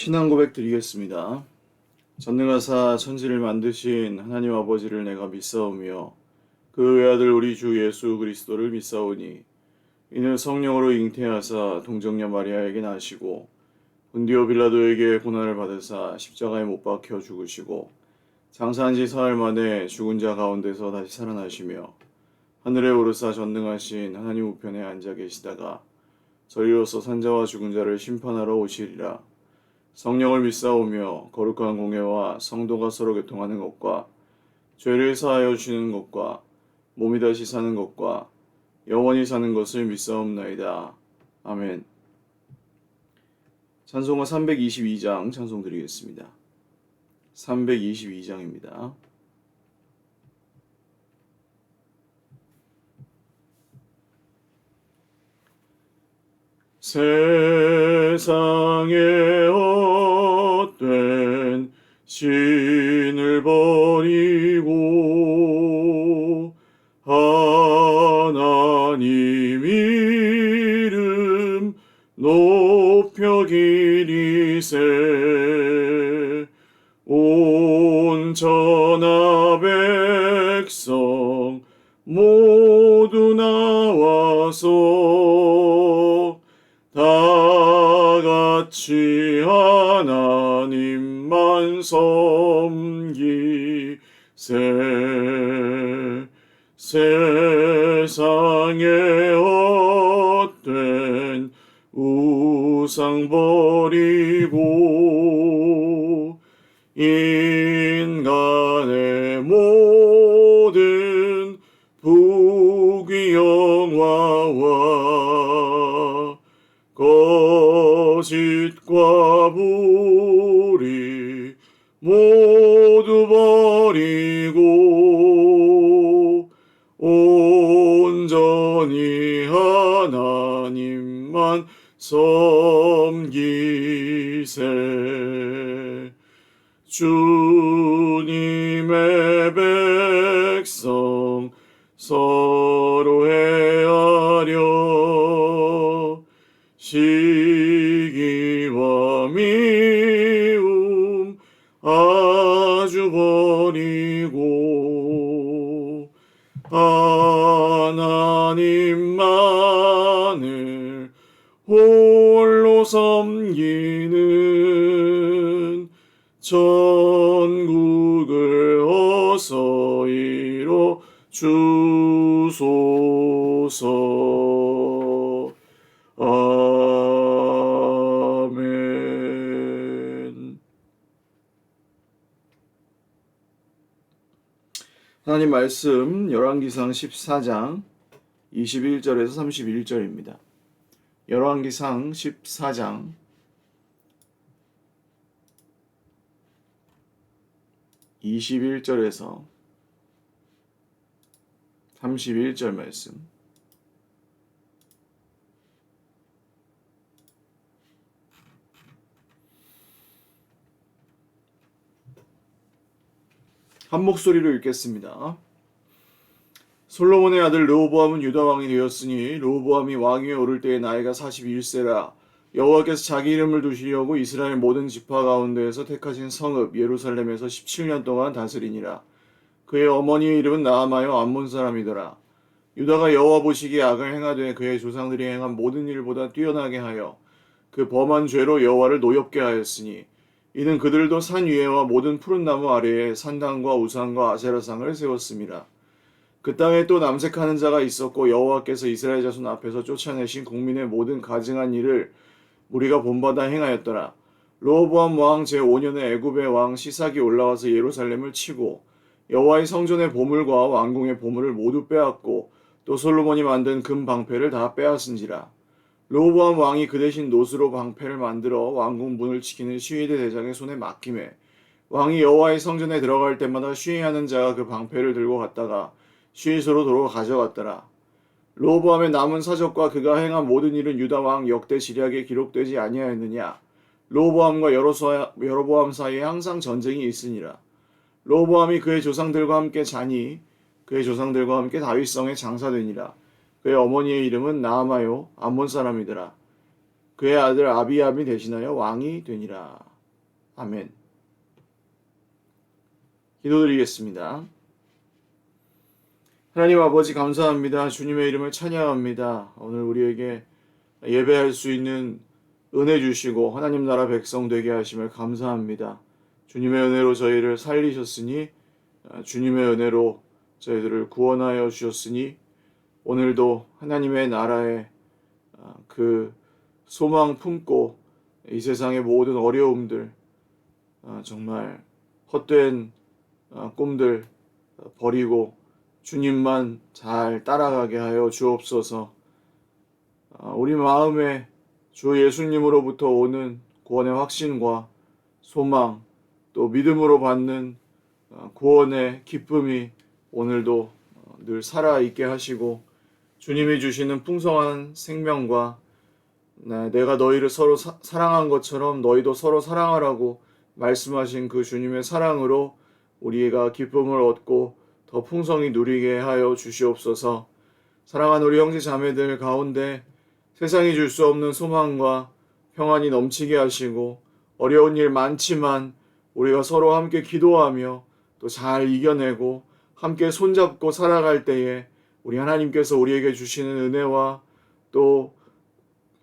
신앙 고백 드리겠습니다. 전능하사 천지를 만드신 하나님 아버지를 내가 믿사오며 그 외아들 우리 주 예수 그리스도를 믿사오니 이는 성령으로 잉태하사 동정녀 마리아에게 나시고 본디오 빌라도에게 고난을 받으사 십자가에 못 박혀 죽으시고 장사한 지 사흘 만에 죽은 자 가운데서 다시 살아나시며 하늘에 오르사 전능하신 하나님 우편에 앉아 계시다가 저리로서 산자와 죽은 자를 심판하러 오시리라. 성령을 믿사오며 거룩한 공예와 성도가 서로 교통하는 것과 죄를 사하여 주시는 것과 몸이 다시 사는 것과 영원히 사는 것을 믿사옵나이다. 아멘. 찬송가 322장 찬송 드리겠습니다. 322장입니다. 세상에 헛된 신을 버리고 하나님 이름 높여 기리세 온 천하 백성 모두 나와서 다같이 하나님만 섬기세 세상에 헛된 우상 버리고 인간의 모든 부귀영화와 거짓과 불의 모두 버리고 온전히 하나님만 섬기세 주님의 백성 서로 헤아려 시기와 미움 아주 버리고 하나님만을 홀로 섬기는 천국을 어서 이뤄 주소서. 아멘. 하나님 말씀 열왕기상 14장 21절에서 31절입니다. 열왕기상 14장 21절에서 31절 말씀. 한 목소리로 읽겠습니다. 솔로몬의 아들 르호보암은 유다 왕이 되었으니 르호보암이 왕위에 오를 때의 나이가 41세라. 여호와께서 자기 이름을 두시려고 이스라엘 모든 지파 가운데에서 택하신 성읍 예루살렘에서 17년 동안 다스리니라. 그의 어머니의 이름은 나아마요 암몬 사람이더라. 유다가 여호와 보시기에 악을 행하되 그의 조상들이 행한 모든 일보다 뛰어나게 하여 그 범한 죄로 여호와를 노엽게 하였으니 이는 그들도 산 위에와 모든 푸른 나무 아래에 산당과 우상과 아세라상을 세웠음이라. 그 땅에 또 남색하는 자가 있었고 여호와께서 이스라엘 자손 앞에서 쫓아내신 국민의 모든 가증한 일을 우리가 본바다 행하였더라. 르호보암 왕 제5년에 애굽의 왕 시삭이 올라와서 예루살렘을 치고 여호와의 성전의 보물과 왕궁의 보물을 모두 빼앗고 또 솔로몬이 만든 금 방패를 다 빼앗은지라. 르호보암 왕이 그 대신 노스로 방패를 만들어 왕궁 문을 지키는 시위대 대장의 손에 맡기매 왕이 여호와의 성전에 들어갈 때마다 시위하는 자가 그 방패를 들고 갔다가 시위소로 도로 가져갔더라. 르호보암의 남은 사적과 그가 행한 모든 일은 유다 왕 역대 지략에 기록되지 아니하였느냐. 르호보암과 여로보암 사이에 항상 전쟁이 있으니라. 르호보암이 그의 조상들과 함께 자니 그의 조상들과 함께 다윗성에 장사되니라. 그의 어머니의 이름은 나아마요 암몬 사람이더라. 그의 아들 아비암이 대신하여 왕이 되니라. 아멘. 기도드리겠습니다. 하나님 아버지 감사합니다. 주님의 이름을 찬양합니다. 오늘 우리에게 예배할 수 있는 은혜 주시고 하나님 나라 백성 되게 하심을 감사합니다. 주님의 은혜로 저희를 살리셨으니 주님의 은혜로 저희들을 구원하여 주셨으니 오늘도 하나님의 나라에 그 소망 품고 이 세상의 모든 어려움들 정말 헛된 꿈들 버리고 주님만 잘 따라가게 하여 주옵소서. 우리 마음에 주 예수님으로부터 오는 구원의 확신과 소망 또 믿음으로 받는 구원의 기쁨이 오늘도 늘 살아있게 하시고 주님이 주시는 풍성한 생명과 내가 너희를 서로 사랑한 것처럼 너희도 서로 사랑하라고 말씀하신 그 주님의 사랑으로 우리가 기쁨을 얻고 더 풍성히 누리게 하여 주시옵소서. 사랑하는 우리 형제 자매들 가운데 세상이 줄 수 없는 소망과 평안이 넘치게 하시고 어려운 일 많지만 우리가 서로 함께 기도하며 또 잘 이겨내고 함께 손잡고 살아갈 때에 우리 하나님께서 우리에게 주시는 은혜와 또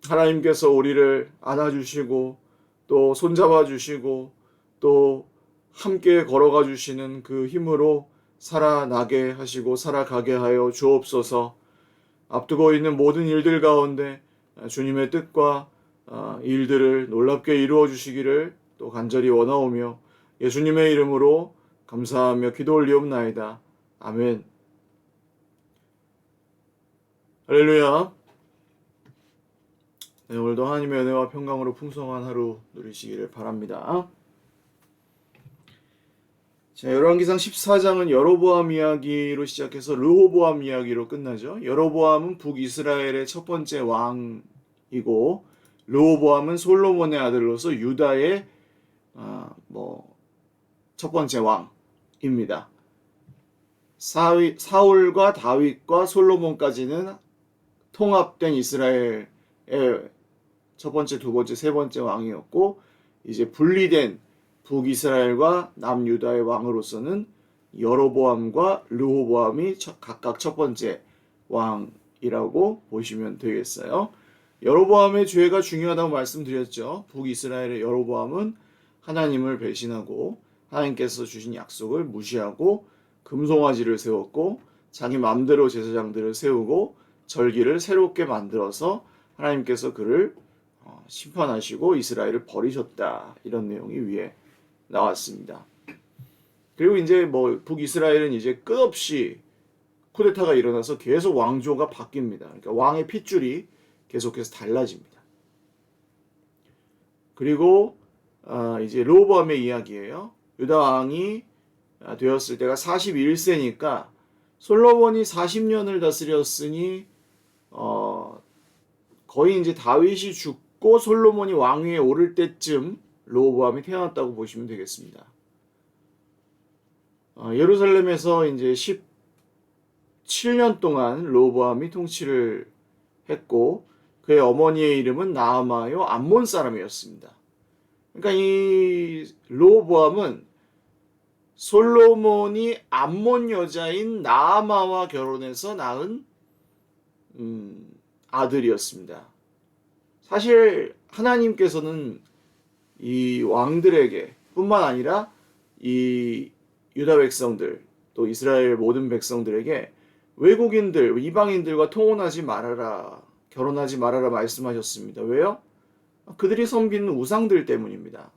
하나님께서 우리를 안아주시고 또 손잡아 주시고 또 함께 걸어가 주시는 그 힘으로 살아나게 하시고 살아가게 하여 주옵소서. 앞두고 있는 모든 일들 가운데 주님의 뜻과 일들을 놀랍게 이루어 주시기를 또 간절히 원하오며 예수님의 이름으로 감사하며 기도 올리옵나이다. 아멘. 할렐루야. 네, 오늘도 하나님의 은혜와 평강으로 풍성한 하루 누리시기를 바랍니다. 자, 열왕기상 14장은 여로보암 이야기로 시작해서 르호보암 이야기로 끝나죠. 여로보암은 북이스라엘의 첫 번째 왕이고 르호보암은 솔로몬의 아들로서 유다의 첫 번째 왕입니다. 사울과 다윗과 솔로몬까지는 통합된 이스라엘의 첫 번째, 두 번째, 세 번째 왕이었고 이제 분리된 북이스라엘과 남유다의 왕으로서는 여로보암과 르호보암이 각각 첫 번째 왕이라고 보시면 되겠어요. 여로보암의 죄가 중요하다고 말씀드렸죠. 북이스라엘의 여로보암은 하나님을 배신하고 하나님께서 주신 약속을 무시하고 금송아지를 세웠고 자기 마음대로 제사장들을 세우고 절기를 새롭게 만들어서 하나님께서 그를 심판하시고 이스라엘을 버리셨다. 이런 내용이 위에 나왔습니다. 그리고 이제 북이스라엘은 이제 끝없이 쿠데타가 일어나서 계속 왕조가 바뀝니다. 그러니까 왕의 핏줄이 계속해서 달라집니다. 그리고 이제 르호보암의 이야기예요. 유다 왕이 되었을 때가 41세니까 솔로몬이 40년을 다스렸으니 거의 이제 다윗이 죽고 솔로몬이 왕위에 오를 때쯤 르호보암이 태어났다고 보시면 되겠습니다. 예루살렘에서 이제 17년 동안 르호보암이 통치를 했고 그의 어머니의 이름은 나아마요 암몬 사람이었습니다. 그러니까 이 르호보암은 솔로몬이 암몬 여자인 나아마와 결혼해서 낳은 아들이었습니다. 사실 하나님께서는 이 왕들에게 뿐만 아니라 이 유다 백성들 또 이스라엘 모든 백성들에게 외국인들, 이방인들과 통혼하지 말아라, 결혼하지 말아라 말씀하셨습니다. 왜요? 그들이 섬기는 우상들 때문입니다.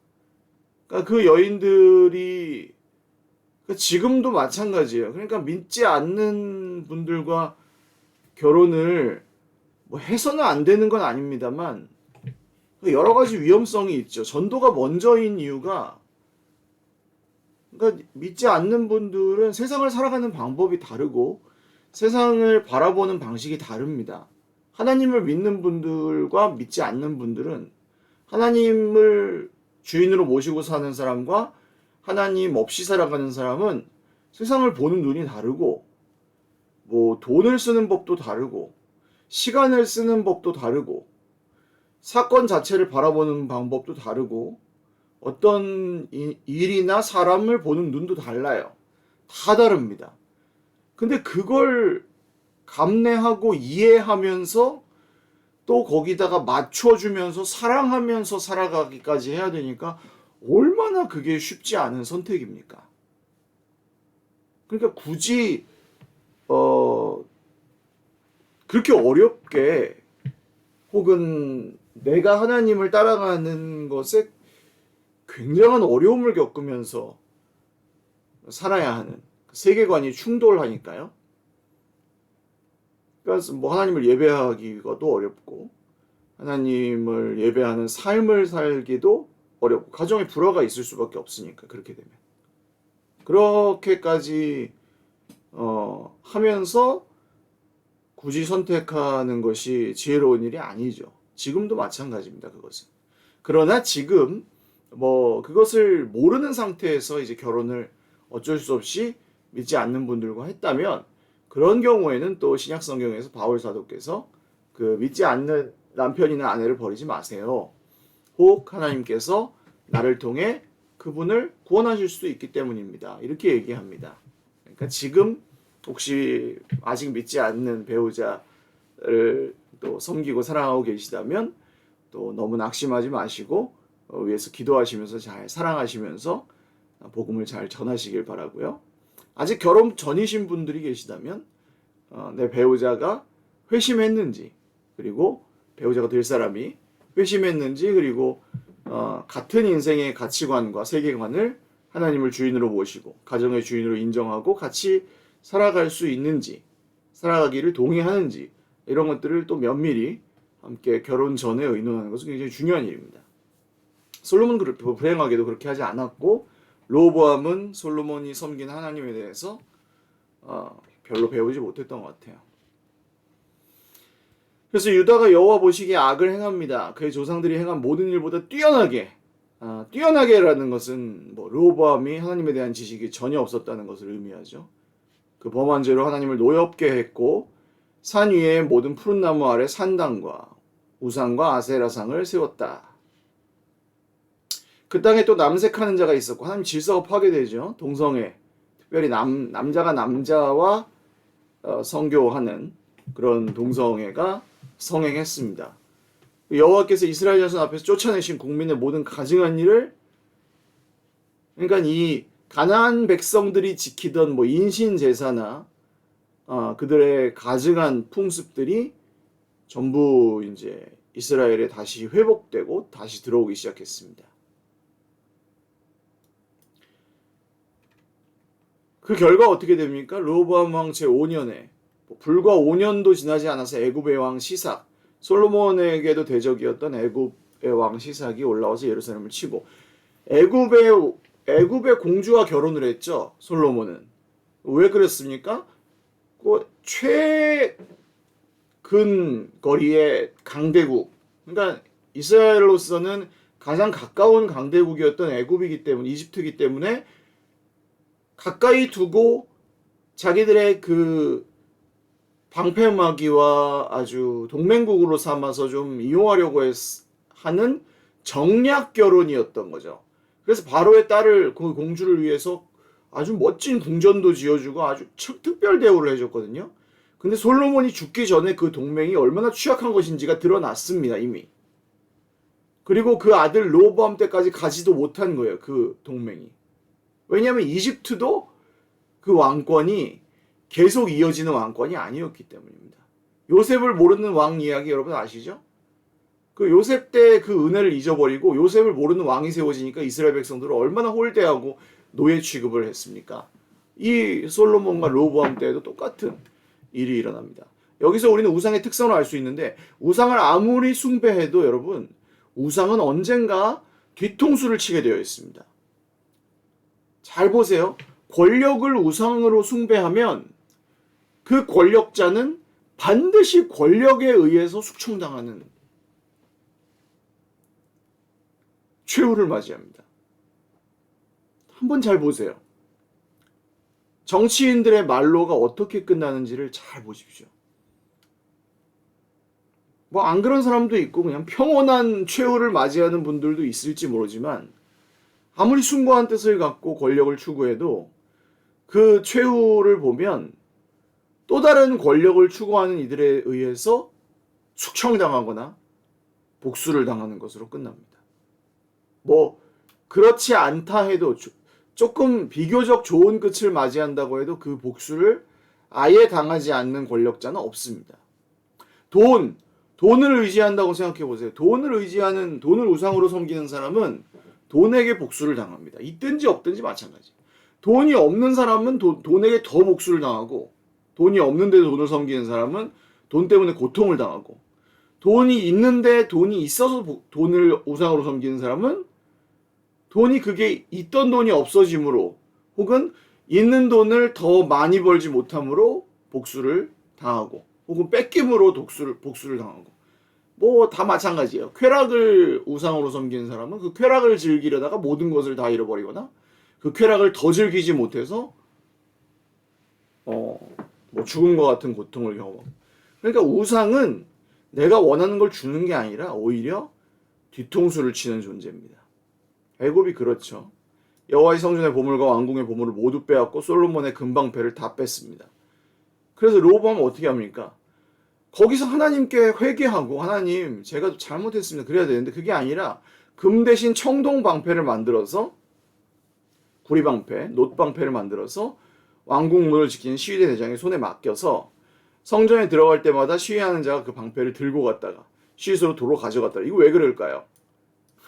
그러니까 그 여인들이 지금도 마찬가지예요. 그러니까 믿지 않는 분들과 결혼을 해서는 안 되는 건 아닙니다만 여러 가지 위험성이 있죠. 전도가 먼저인 이유가 그러니까 믿지 않는 분들은 세상을 살아가는 방법이 다르고 세상을 바라보는 방식이 다릅니다. 하나님을 믿는 분들과 믿지 않는 분들은 하나님을 주인으로 모시고 사는 사람과 하나님 없이 살아가는 사람은 세상을 보는 눈이 다르고 돈을 쓰는 법도 다르고 시간을 쓰는 법도 다르고 사건 자체를 바라보는 방법도 다르고 어떤 일이나 사람을 보는 눈도 달라요. 다 다릅니다. 근데 그걸 감내하고 이해하면서 또 거기다가 맞춰주면서 사랑하면서 살아가기까지 해야 되니까 얼마나 그게 쉽지 않은 선택입니까? 그러니까 굳이 어 그렇게 어렵게 혹은 내가 하나님을 따라가는 것에 굉장한 어려움을 겪으면서 살아야 하는 세계관이 충돌하니까요. 그래서 뭐 하나님을 예배하기가도 어렵고 하나님을 예배하는 삶을 살기도 어렵고 가정에 불화가 있을 수밖에 없으니까 그렇게 되면 그렇게까지 하면서 굳이 선택하는 것이 지혜로운 일이 아니죠. 지금도 마찬가지입니다. 그것은. 그러나 지금 뭐 그것을 모르는 상태에서 이제 결혼을 어쩔 수 없이 믿지 않는 분들과 했다면 그런 경우에는 또 신약 성경에서 바울 사도께서 그 믿지 않는 남편이나 아내를 버리지 마세요. 혹 하나님께서 나를 통해 그분을 구원하실 수도 있기 때문입니다. 이렇게 얘기합니다. 그러니까 지금 혹시 아직 믿지 않는 배우자를 또 섬기고 사랑하고 계시다면 또 너무 낙심하지 마시고 위해서 기도하시면서 잘 사랑하시면서 복음을 잘 전하시길 바라고요. 아직 결혼 전이신 분들이 계시다면 내 배우자가 회심했는지 그리고 배우자가 될 사람이 회심했는지 그리고 같은 인생의 가치관과 세계관을 하나님을 주인으로 모시고 가정의 주인으로 인정하고 같이 살아갈 수 있는지 살아가기를 동의하는지 이런 것들을 또 면밀히 함께 결혼 전에 의논하는 것은 굉장히 중요한 일입니다. 솔로몬은 불행하게도 그렇게 하지 않았고 로보암은 솔로몬이 섬긴 하나님에 대해서 별로 배우지 못했던 것 같아요. 그래서 유다가 여호와 보시기에 악을 행합니다. 그의 조상들이 행한 모든 일보다 뛰어나게 뛰어나게라는 것은 뭐 로보암이 하나님에 대한 지식이 전혀 없었다는 것을 의미하죠. 그 범한 죄로 하나님을 노엽게 했고 산 위에 모든 푸른 나무 아래 산당과 우상과 아세라상을 세웠다. 그 땅에 또 남색하는 자가 있었고 하나님 질서가 파괴되죠. 동성애 특별히 남자가 남자와 성교하는 그런 동성애가 성행했습니다. 여호와께서 이스라엘 자손 앞에서 쫓아내신 국민의 모든 가증한 일을 그러니까 이 가나안 백성들이 지키던 뭐 인신 제사나 그들의 가증한 풍습들이 전부 이제 이스라엘에 다시 회복되고 다시 들어오기 시작했습니다. 그 결과 어떻게 됩니까? 르호보암 왕 제5년에 불과 5년도 지나지 않아서 애굽의 왕 시삭, 솔로몬에게도 대적이었던 애굽의 왕 시삭이 올라와서 예루살렘을 치고 애굽의 공주와 결혼을 했죠. 솔로몬은. 왜 그랬습니까? 그 최근 거리의 강대국, 그러니까 이스라엘로서는 가장 가까운 강대국이었던 애굽이기 때문에 이집트이기 때문에 가까이 두고 자기들의 그 방패막이와 아주 동맹국으로 삼아서 좀 이용하려고 하는 정략 결혼이었던 거죠. 그래서 바로의 딸을 그 공주를 위해서 아주 멋진 궁전도 지어주고 아주 특별 대우를 해줬거든요. 근데 솔로몬이 죽기 전에 그 동맹이 얼마나 취약한 것인지가 드러났습니다, 이미. 그리고 그 아들 르호보암 때까지 가지도 못한 거예요, 그 동맹이. 왜냐하면 이집트도 그 왕권이 계속 이어지는 왕권이 아니었기 때문입니다. 요셉을 모르는 왕 이야기 여러분 아시죠? 그 요셉 때 그 은혜를 잊어버리고 요셉을 모르는 왕이 세워지니까 이스라엘 백성들은 얼마나 홀대하고 노예 취급을 했습니까? 이 솔로몬과 르호보암 때에도 똑같은 일이 일어납니다. 여기서 우리는 우상의 특성을 알 수 있는데 우상을 아무리 숭배해도 여러분 우상은 언젠가 뒤통수를 치게 되어 있습니다. 잘 보세요. 권력을 우상으로 숭배하면 그 권력자는 반드시 권력에 의해서 숙청당하는 최후를 맞이합니다. 한번 잘 보세요. 정치인들의 말로가 어떻게 끝나는지를 잘 보십시오. 뭐 안 그런 사람도 있고 그냥 평온한 최후를 맞이하는 분들도 있을지 모르지만 아무리 숭고한 뜻을 갖고 권력을 추구해도 그 최후를 보면 또 다른 권력을 추구하는 이들에 의해서 숙청당하거나 복수를 당하는 것으로 끝납니다. 뭐 그렇지 않다 해도 조금 비교적 좋은 끝을 맞이한다고 해도 그 복수를 아예 당하지 않는 권력자는 없습니다. 돈을 의지한다고 생각해 보세요. 돈을 우상으로 섬기는 사람은 돈에게 복수를 당합니다. 있든지 없든지 마찬가지. 돈이 없는 사람은 돈에게 더 복수를 당하고, 돈이 없는데도 돈을 섬기는 사람은 돈 때문에 고통을 당하고, 돈이 있는데 돈이 있어서 돈을 우상으로 섬기는 사람은 그게 있던 돈이 없어짐으로, 혹은 있는 돈을 더 많이 벌지 못함으로 복수를 당하고, 혹은 뺏김으로 복수를 당하고, 뭐 다 마찬가지예요. 쾌락을 우상으로 섬기는 사람은 그 쾌락을 즐기려다가 모든 것을 다 잃어버리거나 그 쾌락을 더 즐기지 못해서 뭐 죽음과 같은 고통을 경험하고. 그러니까 우상은 내가 원하는 걸 주는 게 아니라 오히려 뒤통수를 치는 존재입니다. 애굽이 그렇죠. 여호와의 성전의 보물과 왕궁의 보물을 모두 빼앗고 솔로몬의 금방패를 다 뺐습니다. 그래서 르호보암은 어떻게 합니까? 거기서 하나님께 회개하고, 하나님 제가 잘못했습니다, 그래야 되는데 그게 아니라 금 대신 청동 방패를 만들어서, 구리방패, 놋방패를 만들어서 왕궁 문을 지키는 시위대 대장의 손에 맡겨서 성전에 들어갈 때마다 시위하는 자가 그 방패를 들고 갔다가 시위소로 도로 가져갔다가. 이거 왜 그럴까요?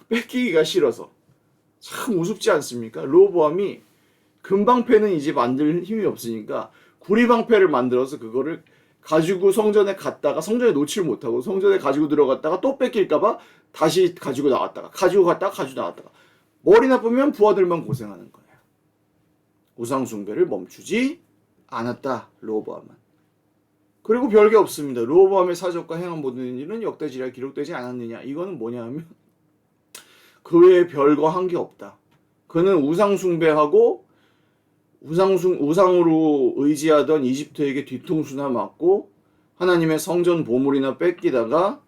뺏기기가 싫어서. 참 우습지 않습니까? 르호보암이 금방패는 이제 만들 힘이 없으니까 구리방패를 만들어서 그거를 가지고 성전에 갔다가 성전에 놓칠 못하고 성전에 가지고 들어갔다가 또 뺏길까봐 다시 가지고 나왔다가 가지고 갔다가 가지고 나왔다가. 머리 나쁘면 부하들만 고생하는 거예요. 우상 숭배를 멈추지 않았다, 르호보암은. 그리고 별게 없습니다. 르호보암의 사적과 행한 모든 일은 역대지략에 기록되지 않았느냐. 이거는 뭐냐 하면 그 외에 별거 한 게 없다. 그는 우상 숭배하고 우상으로 의지하던 이집트에게 뒤통수나 맞고 하나님의 성전 보물이나 뺏기다가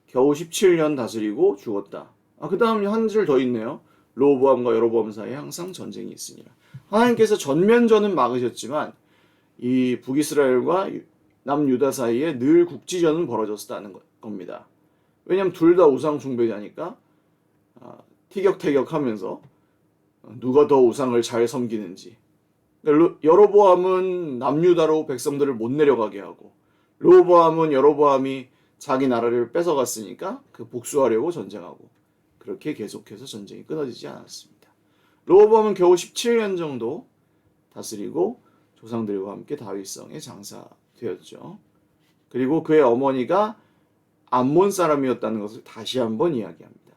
겨우 17년 다스리고 죽었다. 그 다음 한 줄 더 있네요. 르호보암과 여로보암 사이에 항상 전쟁이 있으니라. 하나님께서 전면전은 막으셨지만 이 북이스라엘과 남유다 사이에 늘 국지전은 벌어졌다는 겁니다. 왜냐하면 둘 다 우상 숭배자니까 티격태격하면서 누가 더 우상을 잘 섬기는지. 여로보암은 남유다로 백성들을 못 내려가게 하고, 르호보암은 여로보암이 자기 나라를 뺏어갔으니까 그 복수하려고 전쟁하고, 그렇게 계속해서 전쟁이 끊어지지 않았습니다. 르호보암은 겨우 17년 정도 다스리고 조상들과 함께 다윗성에 장사되었죠. 그리고 그의 어머니가 암몬 사람이었다는 것을 다시 한번 이야기합니다.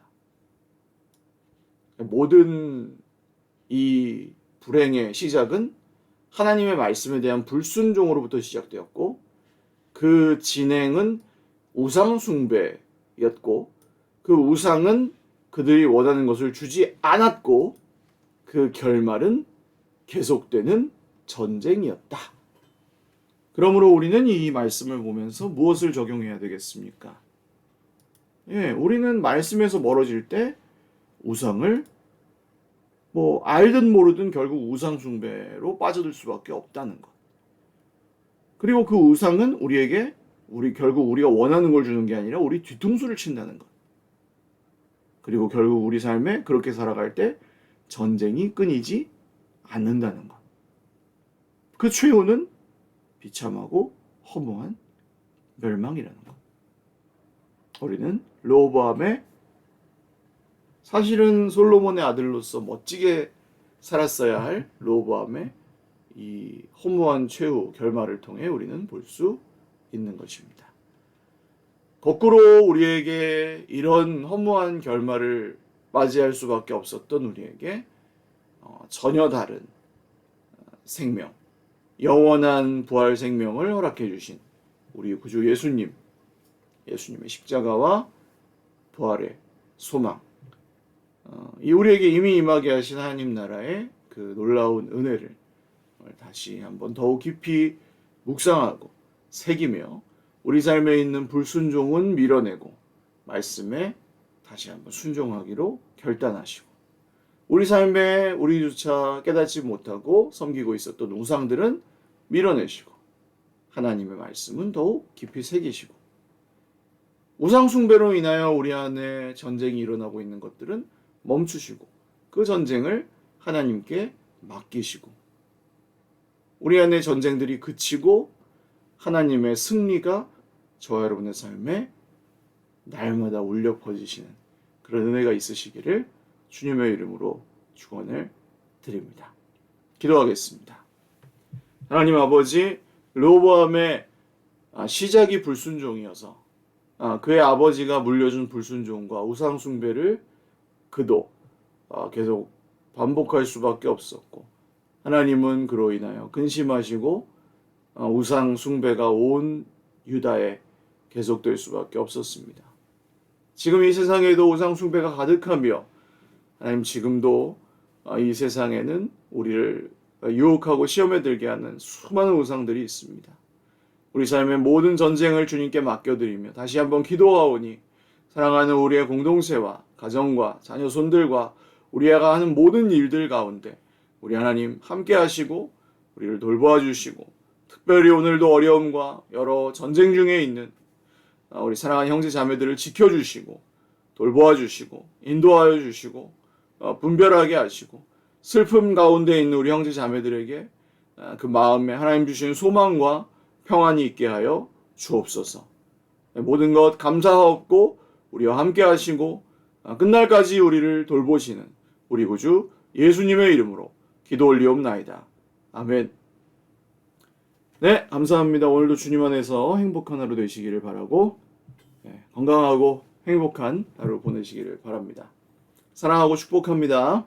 모든 이 불행의 시작은 하나님의 말씀에 대한 불순종으로부터 시작되었고, 그 진행은 우상 숭배였고, 그 우상은 그들이 원하는 것을 주지 않았고, 그 결말은 계속되는 전쟁이었다. 그러므로 우리는 이 말씀을 보면서 무엇을 적용해야 되겠습니까? 우리는 말씀에서 멀어질 때 우상을 알든 모르든 결국 우상 숭배로 빠져들 수밖에 없다는 것. 그리고 그 우상은 결국 우리가 원하는 걸 주는 게 아니라 우리 뒤통수를 친다는 것. 그리고 결국 우리 삶에 그렇게 살아갈 때 전쟁이 끊이지 않는다는 것. 그 최후는 비참하고 허무한 멸망이라는 것. 우리는 르호보암의, 사실은 솔로몬의 아들로서 멋지게 살았어야 할 르호보암의 이 허무한 최후 결말을 통해 우리는 볼 수 있는 것입니다. 거꾸로 우리에게 이런 허무한 결말을 맞이할 수밖에 없었던 우리에게 전혀 다른 생명, 영원한 부활 생명을 허락해 주신 우리 구주 예수님의 십자가와 부활의 소망, 이 우리에게 이미 임하게 하신 하나님 나라의 그 놀라운 은혜를 다시 한번 더욱 깊이 묵상하고 새기며 우리 삶에 있는 불순종은 밀어내고 말씀에 다시 한번 순종하기로 결단하시고, 우리 삶에 우리조차 깨닫지 못하고 섬기고 있었던 우상들은 밀어내시고 하나님의 말씀은 더욱 깊이 새기시고 우상 숭배로 인하여 우리 안에 전쟁이 일어나고 있는 것들은 멈추시고 그 전쟁을 하나님께 맡기시고 우리 안에 전쟁들이 그치고 하나님의 승리가 저와 여러분의 삶에 날마다 울려 퍼지시는 그런 은혜가 있으시기를 주님의 이름으로 축원을 드립니다. 기도하겠습니다. 하나님 아버지, 르호보암의 시작이 불순종이어서 그의 아버지가 물려준 불순종과 우상 숭배를 그도 계속 반복할 수밖에 없었고 하나님은 그로 인하여 근심하시고 우상 숭배가 온 유다에 계속될 수밖에 없었습니다. 지금 이 세상에도 우상 숭배가 가득하며 하나님 지금도 이 세상에는 우리를 유혹하고 시험에 들게 하는 수많은 우상들이 있습니다. 우리 삶의 모든 전쟁을 주님께 맡겨드리며 다시 한번 기도하오니 사랑하는 우리의 공동체와 가정과 자녀 손들과 우리가 하는 모든 일들 가운데 우리 하나님 함께 하시고 우리를 돌보아 주시고 특별히 오늘도 어려움과 여러 전쟁 중에 있는 우리 사랑하는 형제 자매들을 지켜주시고 돌보아 주시고 인도하여 주시고 분별하게 하시고 슬픔 가운데 있는 우리 형제 자매들에게 그 마음에 하나님 주신 소망과 평안이 있게 하여 주옵소서. 모든 것 감사하옵고 우리와 함께 하시고 끝날까지 우리를 돌보시는 우리 구주 예수님의 이름으로 기도 올리옵나이다. 아멘. 네, 감사합니다. 오늘도 주님 안에서 행복한 하루 되시기를 바라고 건강하고 행복한 하루 보내시기를 바랍니다. 사랑하고 축복합니다.